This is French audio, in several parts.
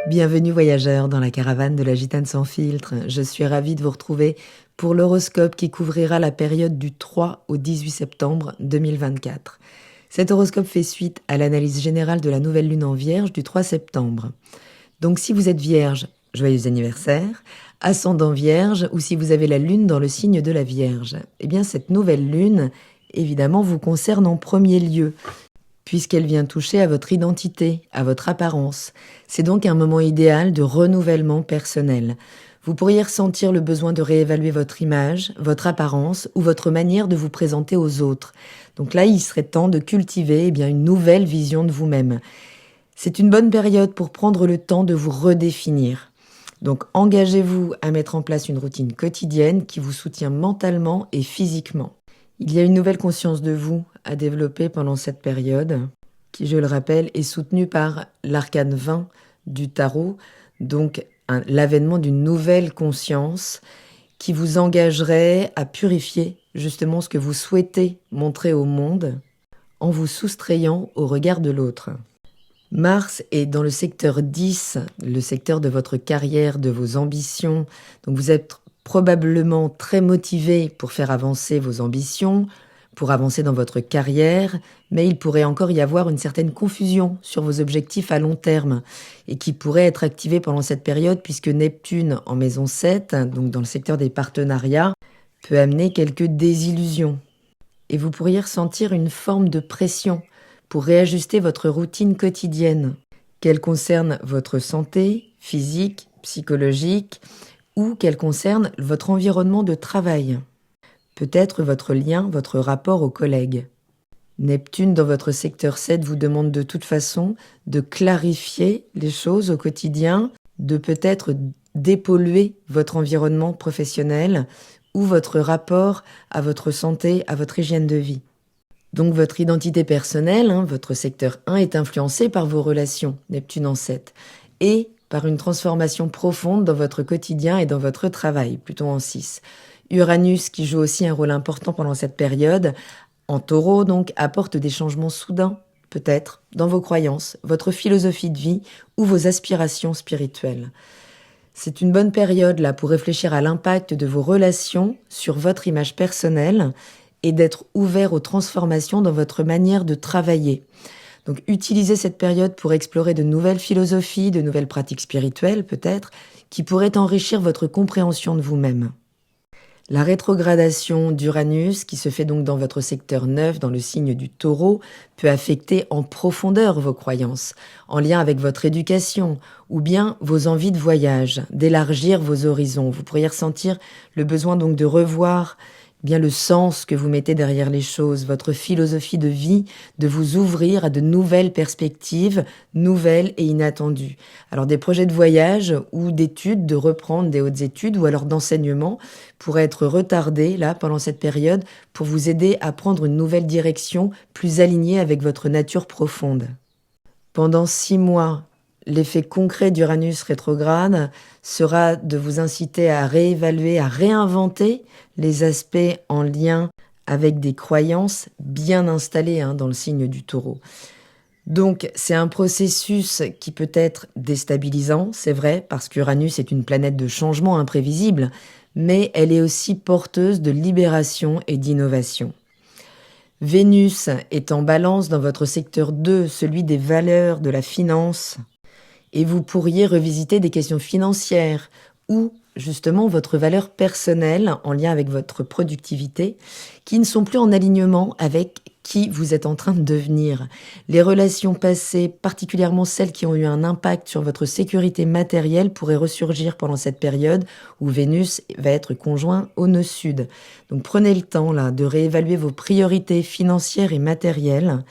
Bienvenue voyageurs dans la caravane de la Gitane sans filtre. Je suis ravie de vous retrouver pour l'horoscope qui couvrira la période du 3 au 18 septembre 2024. Cet horoscope fait suite à l'analyse générale de la nouvelle lune en Vierge du 3 septembre. Donc si vous êtes Vierge, joyeux anniversaire, ascendant Vierge ou si vous avez la lune dans le signe de la Vierge, eh bien cette nouvelle lune, évidemment, vous concerne en premier lieu, puisqu'elle vient toucher à votre identité, à votre apparence. C'est donc un moment idéal de renouvellement personnel. Vous pourriez ressentir le besoin de réévaluer votre image, votre apparence ou votre manière de vous présenter aux autres. Donc là, il serait temps de cultiver une nouvelle vision de vous-même. C'est une bonne période pour prendre le temps de vous redéfinir. Donc engagez-vous à mettre en place une routine quotidienne qui vous soutient mentalement et physiquement. Il y a une nouvelle conscience de vous à développer pendant cette période, qui, je le rappelle, est soutenue par l'arcane 20 du tarot, donc l'avènement d'une nouvelle conscience qui vous engagerait à purifier justement ce que vous souhaitez montrer au monde en vous soustrayant au regard de l'autre. Mars est dans le secteur 10, le secteur de votre carrière, de vos ambitions, donc vous êtes probablement très motivé pour faire avancer vos ambitions, pour avancer dans votre carrière, mais il pourrait encore y avoir une certaine confusion sur vos objectifs à long terme et qui pourrait être activée pendant cette période puisque Neptune en maison 7, donc dans le secteur des partenariats, peut amener quelques désillusions. Et vous pourriez ressentir une forme de pression pour réajuster votre routine quotidienne, qu'elle concerne votre santé physique, psychologique, ou qu'elle concerne votre environnement de travail. Peut-être votre lien, votre rapport aux collègues. Neptune dans votre secteur 7 vous demande de toute façon de clarifier les choses au quotidien, de peut-être dépolluer votre environnement professionnel ou votre rapport à votre santé, à votre hygiène de vie. Donc votre identité personnelle, votre secteur 1 est influencé par vos relations, Neptune en 7, et par une transformation profonde dans votre quotidien et dans votre travail, plutôt en 6. Uranus, qui joue aussi un rôle important pendant cette période, en taureau donc, apporte des changements soudains, peut-être, dans vos croyances, votre philosophie de vie ou vos aspirations spirituelles. C'est une bonne période là pour réfléchir à l'impact de vos relations sur votre image personnelle et d'être ouvert aux transformations dans votre manière de travailler. Donc utilisez cette période pour explorer de nouvelles philosophies, de nouvelles pratiques spirituelles peut-être, qui pourraient enrichir votre compréhension de vous-même. La rétrogradation d'Uranus, qui se fait donc dans votre secteur 9, dans le signe du Taureau, peut affecter en profondeur vos croyances, en lien avec votre éducation, ou bien vos envies de voyage, d'élargir vos horizons. Vous pourriez ressentir le besoin donc de revoir bien le sens que vous mettez derrière les choses, votre philosophie de vie, de vous ouvrir à de nouvelles perspectives, nouvelles et inattendues. Alors des projets de voyage ou d'études, de reprendre des hautes études ou alors d'enseignement pourraient être retardés là pendant cette période pour vous aider à prendre une nouvelle direction plus alignée avec votre nature profonde. Pendant 6 mois, l'effet concret d'Uranus rétrograde sera de vous inciter à réévaluer, à réinventer les aspects en lien avec des croyances bien installées dans le signe du Taureau. Donc c'est un processus qui peut être déstabilisant, c'est vrai, parce qu'Uranus est une planète de changement imprévisible, mais elle est aussi porteuse de libération et d'innovation. Vénus est en balance dans votre secteur 2, celui des valeurs, de la finance, et vous pourriez revisiter des questions financières ou justement votre valeur personnelle en lien avec votre productivité qui ne sont plus en alignement avec qui vous êtes en train de devenir. Les relations passées, particulièrement celles qui ont eu un impact sur votre sécurité matérielle, pourraient ressurgir pendant cette période où Vénus va être conjoint au nœud sud. Donc prenez le temps là de réévaluer vos priorités financières et matérielles,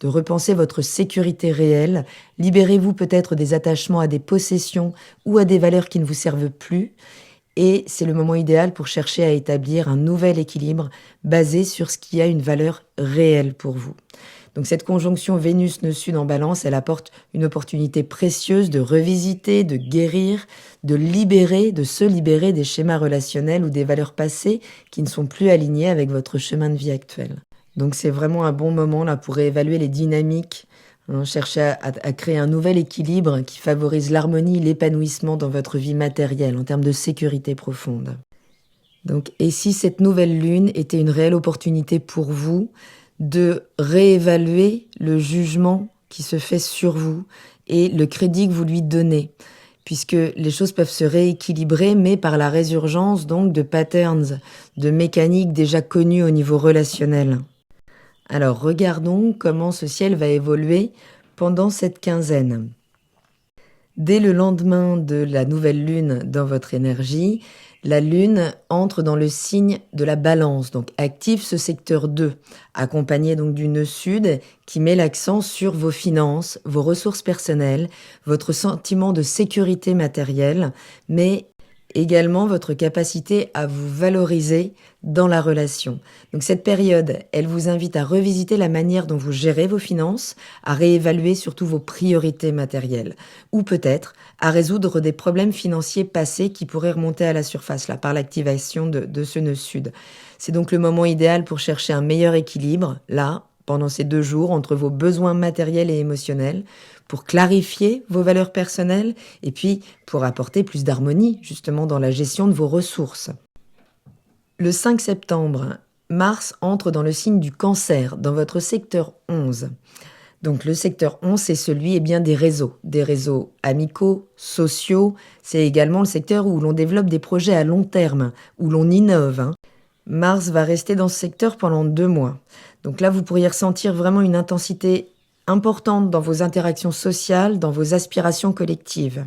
de repenser votre sécurité réelle, libérez-vous peut-être des attachements à des possessions ou à des valeurs qui ne vous servent plus, et c'est le moment idéal pour chercher à établir un nouvel équilibre basé sur ce qui a une valeur réelle pour vous. Donc cette conjonction Vénus-Nœud Sud en Balance, elle apporte une opportunité précieuse de revisiter, de guérir, de libérer, de se libérer des schémas relationnels ou des valeurs passées qui ne sont plus alignées avec votre chemin de vie actuel. Donc c'est vraiment un bon moment là pour réévaluer les dynamiques Cherchez à créer un nouvel équilibre qui favorise l'harmonie et l'épanouissement dans votre vie matérielle en termes de sécurité profonde. Donc, et si cette nouvelle lune était une réelle opportunité pour vous de réévaluer le jugement qui se fait sur vous et le crédit que vous lui donnez, puisque les choses peuvent se rééquilibrer, mais par la résurgence donc de patterns, de mécaniques déjà connues au niveau relationnel. Alors regardons comment ce ciel va évoluer pendant cette quinzaine. Dès le lendemain de la nouvelle lune dans votre énergie, la lune entre dans le signe de la balance, donc active ce secteur 2, accompagné donc du nœud sud qui met l'accent sur vos finances, vos ressources personnelles, votre sentiment de sécurité matérielle, mais également votre capacité à vous valoriser dans la relation. Donc cette période, elle vous invite à revisiter la manière dont vous gérez vos finances, à réévaluer surtout vos priorités matérielles, ou peut-être à résoudre des problèmes financiers passés qui pourraient remonter à la surface là, par l'activation de ce nœud sud. C'est donc le moment idéal pour chercher un meilleur équilibre, là, pendant ces 2 jours, entre vos besoins matériels et émotionnels, pour clarifier vos valeurs personnelles et puis pour apporter plus d'harmonie justement dans la gestion de vos ressources. Le 5 septembre, Mars entre dans le signe du Cancer, dans votre secteur 11. Donc le secteur 11, c'est celui des réseaux amicaux, sociaux. C'est également le secteur où l'on développe des projets à long terme, où l'on innove. Mars va rester dans ce secteur pendant 2 mois. Donc là, vous pourriez ressentir vraiment une intensité importante dans vos interactions sociales, dans vos aspirations collectives.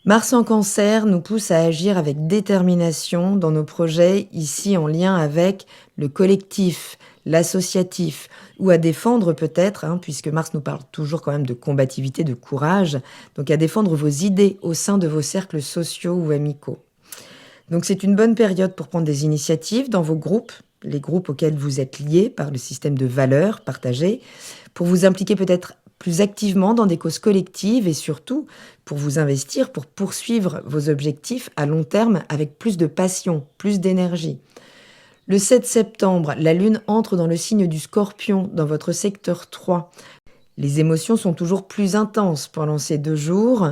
Mars en Cancer nous pousse à agir avec détermination dans nos projets, ici en lien avec le collectif, l'associatif, ou à défendre peut-être, puisque Mars nous parle toujours quand même de combativité, de courage, donc à défendre vos idées au sein de vos cercles sociaux ou amicaux. Donc c'est une bonne période pour prendre des initiatives dans vos groupes, les groupes auxquels vous êtes liés par le système de valeurs partagées, pour vous impliquer peut-être plus activement dans des causes collectives et surtout pour vous investir, pour poursuivre vos objectifs à long terme avec plus de passion, plus d'énergie. Le 7 septembre, la Lune entre dans le signe du Scorpion, dans votre secteur 3. Les émotions sont toujours plus intenses pendant ces 2 jours.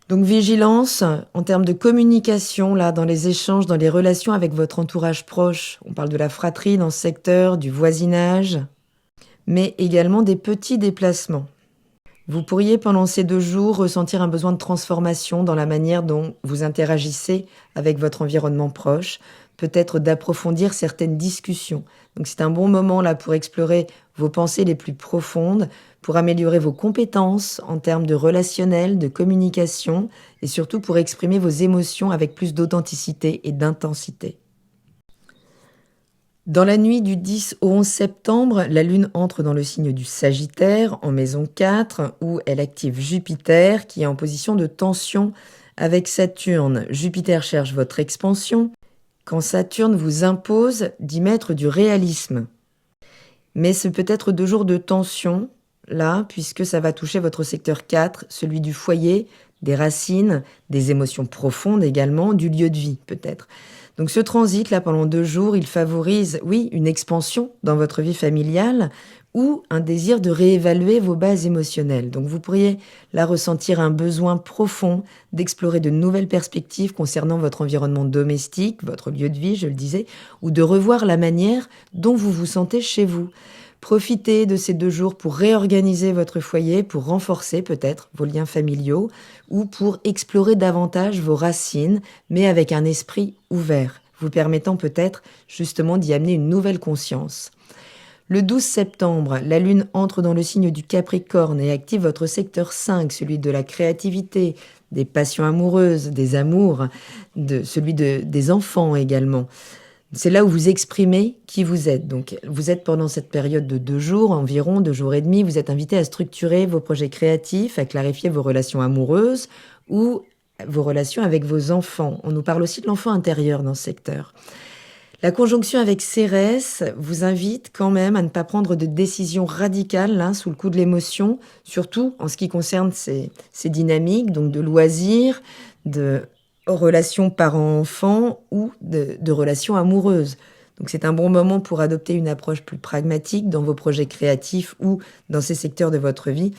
Donc vigilance en termes de communication, là, dans les échanges, dans les relations avec votre entourage proche. On parle de la fratrie dans ce secteur, du voisinage, mais également des petits déplacements. Vous pourriez pendant ces 2 jours ressentir un besoin de transformation dans la manière dont vous interagissez avec votre environnement proche, peut-être d'approfondir certaines discussions. Donc c'est un bon moment là pour explorer vos pensées les plus profondes, pour améliorer vos compétences en termes de relationnel, de communication et surtout pour exprimer vos émotions avec plus d'authenticité et d'intensité. Dans la nuit du 10 au 11 septembre, la Lune entre dans le signe du Sagittaire, en maison 4, où elle active Jupiter, qui est en position de tension avec Saturne. Jupiter cherche votre expansion, quand Saturne vous impose d'y mettre du réalisme. Mais ce peut être 2 jours de tension, là, puisque ça va toucher votre secteur 4, celui du foyer, des racines, des émotions profondes également, du lieu de vie peut-être. Donc ce transit, là, pendant 2 jours, il favorise, oui, une expansion dans votre vie familiale ou un désir de réévaluer vos bases émotionnelles. Donc vous pourriez là ressentir un besoin profond d'explorer de nouvelles perspectives concernant votre environnement domestique, votre lieu de vie, je le disais, ou de revoir la manière dont vous vous sentez chez vous. Profitez de ces 2 jours pour réorganiser votre foyer, pour renforcer peut-être vos liens familiaux ou pour explorer davantage vos racines, mais avec un esprit ouvert, vous permettant peut-être justement d'y amener une nouvelle conscience. Le 12 septembre, la Lune entre dans le signe du Capricorne et active votre secteur 5, celui de la créativité, des passions amoureuses, des amours, celui des enfants également. C'est là où vous exprimez qui vous êtes. Donc, vous êtes pendant cette période de 2 jours, environ 2 jours et demi, vous êtes invité à structurer vos projets créatifs, à clarifier vos relations amoureuses ou vos relations avec vos enfants. On nous parle aussi de l'enfant intérieur dans ce secteur. La conjonction avec Cérès vous invite quand même à ne pas prendre de décisions radicales là, sous le coup de l'émotion, surtout en ce qui concerne ces dynamiques, donc de loisirs, de relations parents-enfants ou de relations amoureuses. Donc c'est un bon moment pour adopter une approche plus pragmatique dans vos projets créatifs ou dans ces secteurs de votre vie.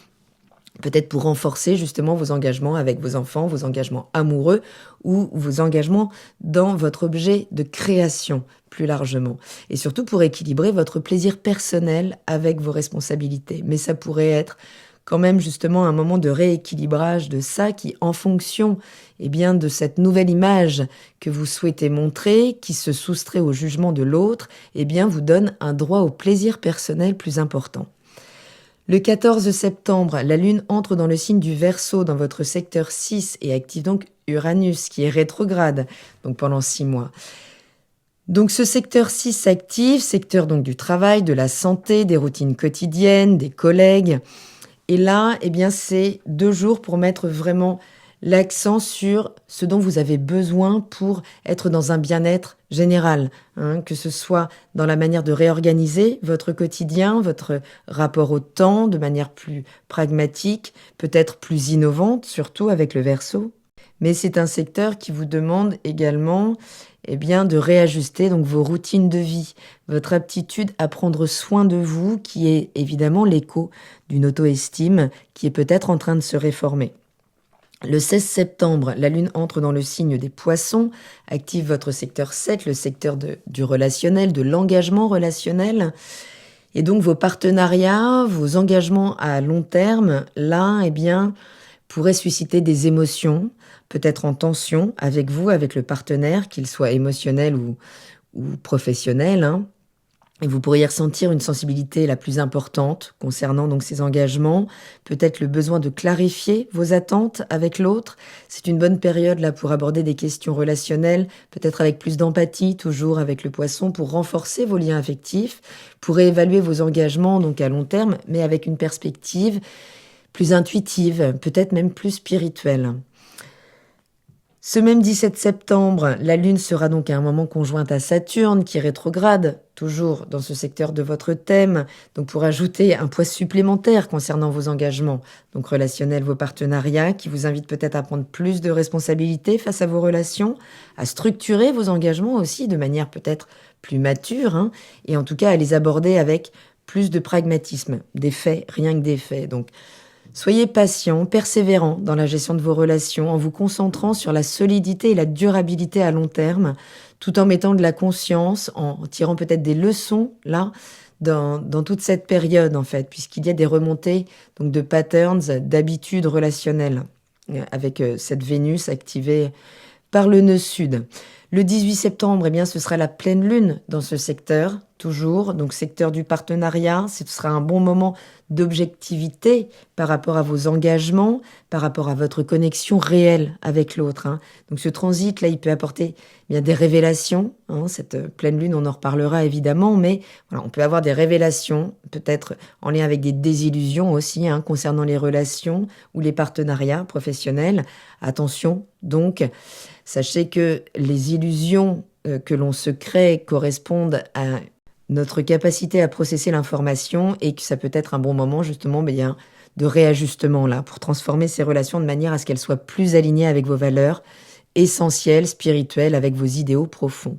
Peut-être pour renforcer justement vos engagements avec vos enfants, vos engagements amoureux ou vos engagements dans votre objet de création plus largement. Et surtout pour équilibrer votre plaisir personnel avec vos responsabilités. Mais ça pourrait être quand même justement un moment de rééquilibrage de ça qui, en fonction de cette nouvelle image que vous souhaitez montrer, qui se soustrait au jugement de l'autre, vous donne un droit au plaisir personnel plus important. Le 14 septembre, la Lune entre dans le signe du Verseau dans votre secteur 6 et active donc Uranus qui est rétrograde donc pendant 6 mois. Donc ce secteur 6 s'active, secteur donc du travail, de la santé, des routines quotidiennes, des collègues. Et là, c'est 2 jours pour mettre vraiment l'accent sur ce dont vous avez besoin pour être dans un bien-être général, que ce soit dans la manière de réorganiser votre quotidien, votre rapport au temps de manière plus pragmatique, peut-être plus innovante, surtout avec le Verseau. Mais c'est un secteur qui vous demande également de réajuster donc vos routines de vie, votre aptitude à prendre soin de vous, qui est évidemment l'écho d'une auto-estime qui est peut-être en train de se réformer. Le 16 septembre, la Lune entre dans le signe des Poissons, active votre secteur 7, le secteur du relationnel, de l'engagement relationnel. Et donc vos partenariats, vos engagements à long terme, là, pourraient susciter des émotions, peut-être en tension avec vous, avec le partenaire, qu'il soit émotionnel ou professionnel. Et vous pourriez ressentir une sensibilité la plus importante concernant donc ces engagements, peut-être le besoin de clarifier vos attentes avec l'autre. C'est une bonne période là pour aborder des questions relationnelles, peut-être avec plus d'empathie, toujours avec le Poisson, pour renforcer vos liens affectifs, pour réévaluer vos engagements donc à long terme, mais avec une perspective plus intuitive, peut-être même plus spirituelle. Ce même 17 septembre, la Lune sera donc à un moment conjointe à Saturne qui rétrograde, toujours dans ce secteur de votre thème, donc pour ajouter un poids supplémentaire concernant vos engagements, donc relationnels, vos partenariats, qui vous invitent peut-être à prendre plus de responsabilités face à vos relations, à structurer vos engagements aussi de manière peut-être plus mature, et en tout cas à les aborder avec plus de pragmatisme, des faits, rien que des faits. Donc, soyez patient, persévérant dans la gestion de vos relations en vous concentrant sur la solidité et la durabilité à long terme, tout en mettant de la conscience, en tirant peut-être des leçons là dans toute cette période en fait, puisqu'il y a des remontées donc de patterns, d'habitudes relationnelles avec cette Vénus activée par le nœud sud. Le 18 septembre, ce sera la pleine lune dans ce secteur, toujours, donc secteur du partenariat. Ce sera un bon moment d'objectivité par rapport à vos engagements, par rapport à votre connexion réelle avec l'autre. Donc ce transit, là, il peut apporter des révélations. Cette pleine lune, on en reparlera évidemment, mais voilà, on peut avoir des révélations, peut-être en lien avec des désillusions aussi, concernant les relations ou les partenariats professionnels. Attention, donc, sachez que les illusions que l'on se crée correspondent à notre capacité à processer l'information et que ça peut être un bon moment justement de réajustement là pour transformer ces relations de manière à ce qu'elles soient plus alignées avec vos valeurs essentielles, spirituelles, avec vos idéaux profonds.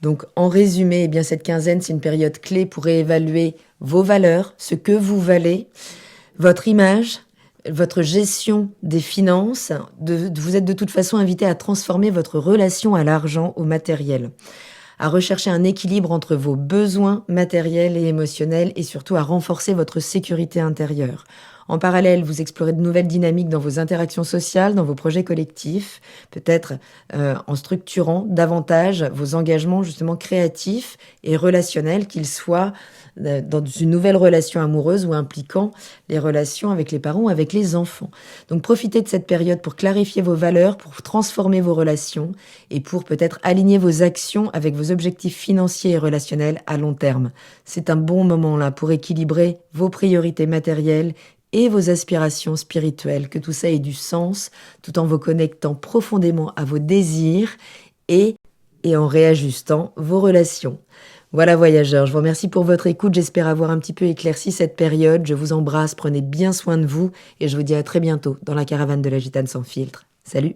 Donc en résumé, cette quinzaine, c'est une période clé pour réévaluer vos valeurs, ce que vous valez, votre image, votre gestion des finances. Vous êtes de toute façon invité à transformer votre relation à l'argent, au matériel, à rechercher un équilibre entre vos besoins matériels et émotionnels et surtout à renforcer votre sécurité intérieure. En parallèle, vous explorez de nouvelles dynamiques dans vos interactions sociales, dans vos projets collectifs, peut-être en structurant davantage vos engagements justement créatifs et relationnels, qu'ils soient dans une nouvelle relation amoureuse ou impliquant les relations avec les parents ou avec les enfants. Donc profitez de cette période pour clarifier vos valeurs, pour transformer vos relations et pour peut-être aligner vos actions avec vos objectifs financiers et relationnels à long terme. C'est un bon moment là pour équilibrer vos priorités matérielles et vos aspirations spirituelles, que tout ça ait du sens, tout en vous connectant profondément à vos désirs et en réajustant vos relations. Voilà voyageurs, je vous remercie pour votre écoute, j'espère avoir un petit peu éclairci cette période, je vous embrasse, prenez bien soin de vous et je vous dis à très bientôt dans la caravane de la Gitane sans filtre. Salut!